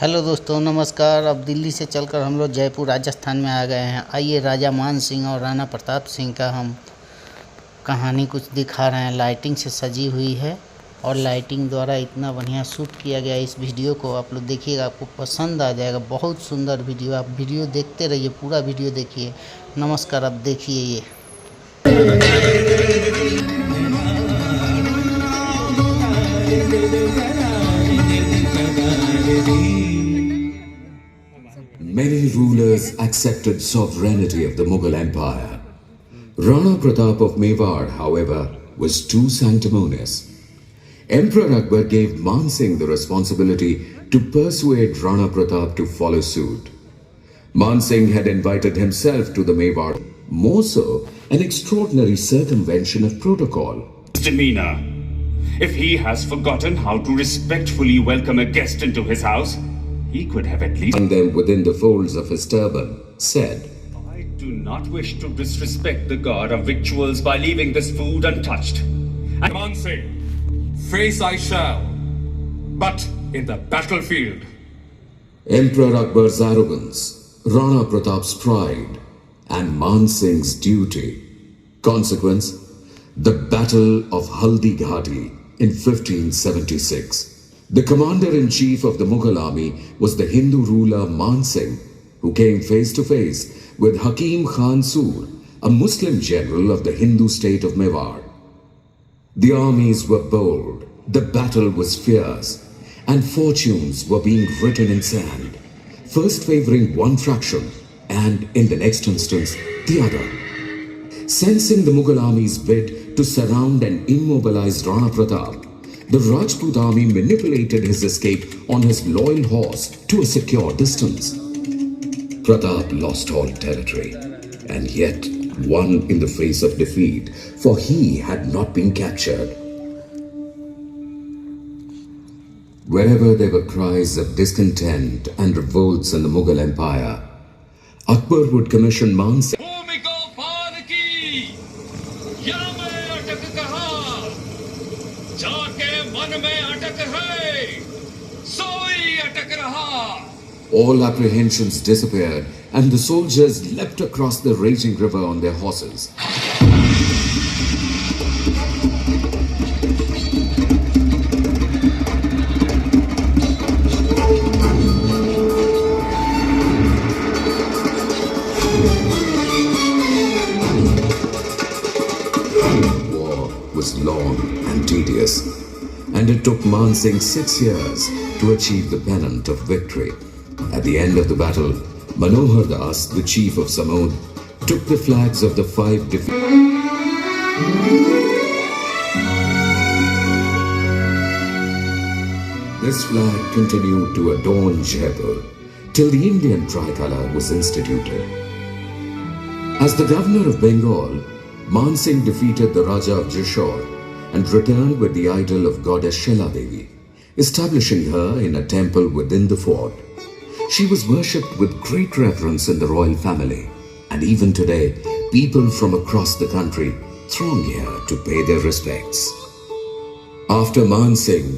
Hello दोस्तों, नमस्कार। अब दिल्ली से चलकर हम लोग जयपुर राजस्थान में आ गए हैं। आइए राजा मान सिंह और राणा प्रताप सिंह का हम कहानी कुछ दिखा रहे हैं। लाइटिंग से सजी हुई है और लाइटिंग द्वारा इतना बढ़िया शूट किया गया। इस वीडियो को आप लोग देखिएगा, आपको पसंद आ जाएगा। बहुत सुंदर वीडियो, आप वीडियो देखते रहिए, पूरा वीडियो देखिए। नमस्कार। अब देखिए ये Many rulers accepted sovereignty of the Mughal Empire. Rana Pratap of Mewar, however, was too sanctimonious. Emperor Akbar gave Mansingh the responsibility to persuade Rana Pratap to follow suit. Mansingh had invited himself to the Mewar, more so an extraordinary circumvention of protocol. Demeanor. If he has forgotten how to respectfully welcome a guest into his house, he could have at least And them within the folds of his turban, said, I do not wish to disrespect the god of victuals by leaving this food untouched. And Mansingh, face I shall, but in the battlefield. Emperor Akbar's arrogance, Rana Pratap's pride, and Mansingh's duty. Consequence, the Battle of Haldi Ghati in 1576. The commander-in-chief of the Mughal army was the Hindu ruler Mansingh, who came face to face with Hakim Khan Sur, a Muslim general of the Hindu state of Mewar. The armies were bold, the battle was fierce, and fortunes were being written in sand, first favoring one faction and, in the next instance, the other. Sensing the Mughal army's bid to surround and immobilize Rana Pratap, the Rajput army manipulated his escape on his loyal horse to a secure distance. Pratap lost all territory and yet won in the face of defeat, for he had not been captured. Wherever there were cries of discontent and revolts in the Mughal Empire, Akbar would commission Mansingh All apprehensions disappeared and the soldiers leapt across the raging river on their horses. War was long and tedious, and it took Mansingh 6 years to achieve the pennant of victory. At the end of the battle, Manohar Das, the chief of Samod, took the flags of the 5 This flag continued to adorn Jaipur till the Indian tricolour was instituted. As the governor of Bengal, Mansingh defeated the Raja of Jashore and returned with the idol of goddess Shela Devi, establishing her in a temple within the fort. She was worshipped with great reverence in the royal family, and even today, people from across the country throng here to pay their respects. After Mansingh,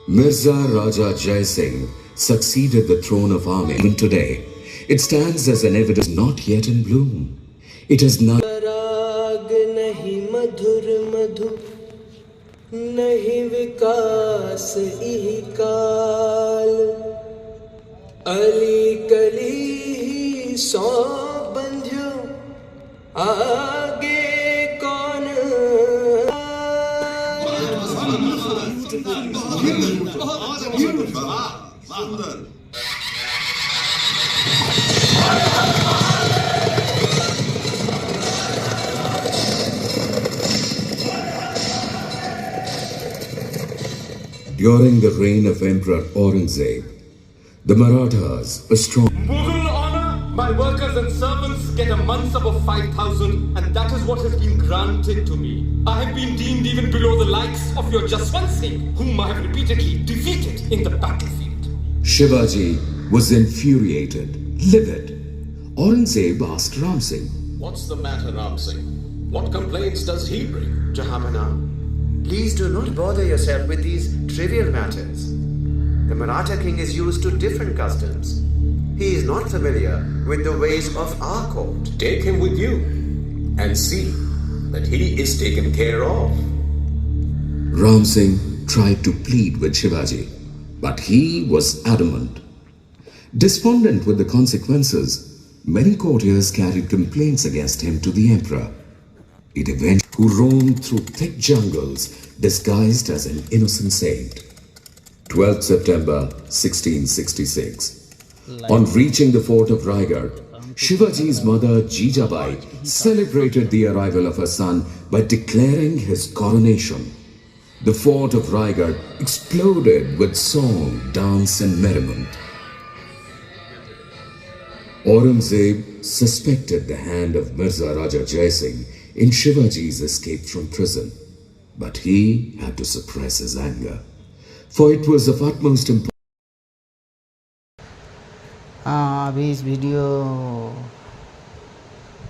Mirza Raja Jai Singh succeeded the throne of army. Even today, it stands as an evidence not yet in bloom. It has not Ali कली सौ बंध्यो आगे कौन During the reign of Emperor Aurangzeb, the Marathas, a strong Mughal honor, my workers and servants get a mansab of 5,000, and that is what has been granted to me. I have been deemed even below the likes of your Jaswant Singh, whom I have repeatedly defeated in the battlefield. Shivaji was infuriated, livid. Aurangzeb asked Ram Singh, What's the matter, Ram Singh? What complaints does he bring? Jahamana, please do not bother yourself with these trivial matters. The Maratha king is used to different customs. He is not familiar with the ways of our court. Take him with you and see that he is taken care of. Ram Singh tried to plead with Shivaji, but he was adamant. Despondent with the consequences, many courtiers carried complaints against him to the emperor. It eventually who roamed through thick jungles disguised as an innocent saint. 12th September 1666. On reaching the fort of Raigad, Shivaji's mother Jijabai celebrated the arrival of her son by declaring his coronation. The fort of Raigad exploded with song, dance and merriment. Aurangzeb suspected the hand of Mirza Raja Jai Singh in Shivaji's escape from prison, but he had to suppress his anger, for it was of utmost importance. हाँ, अभी इस video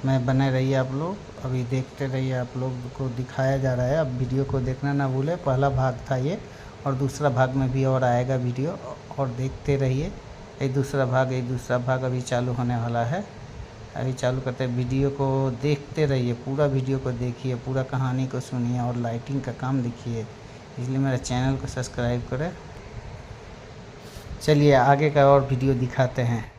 में बने रहिए आप लोग, अभी देखते रहिए, आप लोग को दिखाया जा रहा है। अब वीडियो को देखना ना भूलें, पहला भाग था ये, और दूसरा भाग में भी और आएगा वीडियो, और देखते रहिए। ये दूसरा भाग अभी चालू होने वाला है। अभी चालू करते हैं, वीडियो को देखते रहिए, पूरा वीडियो को देखिए, पूरा कहानी को सुनिए और लाइटिंग का काम देखिए, इसलिए मेरा चैनल को सब्सक्राइब करें। चलिए आगे का और वीडियो दिखाते हैं।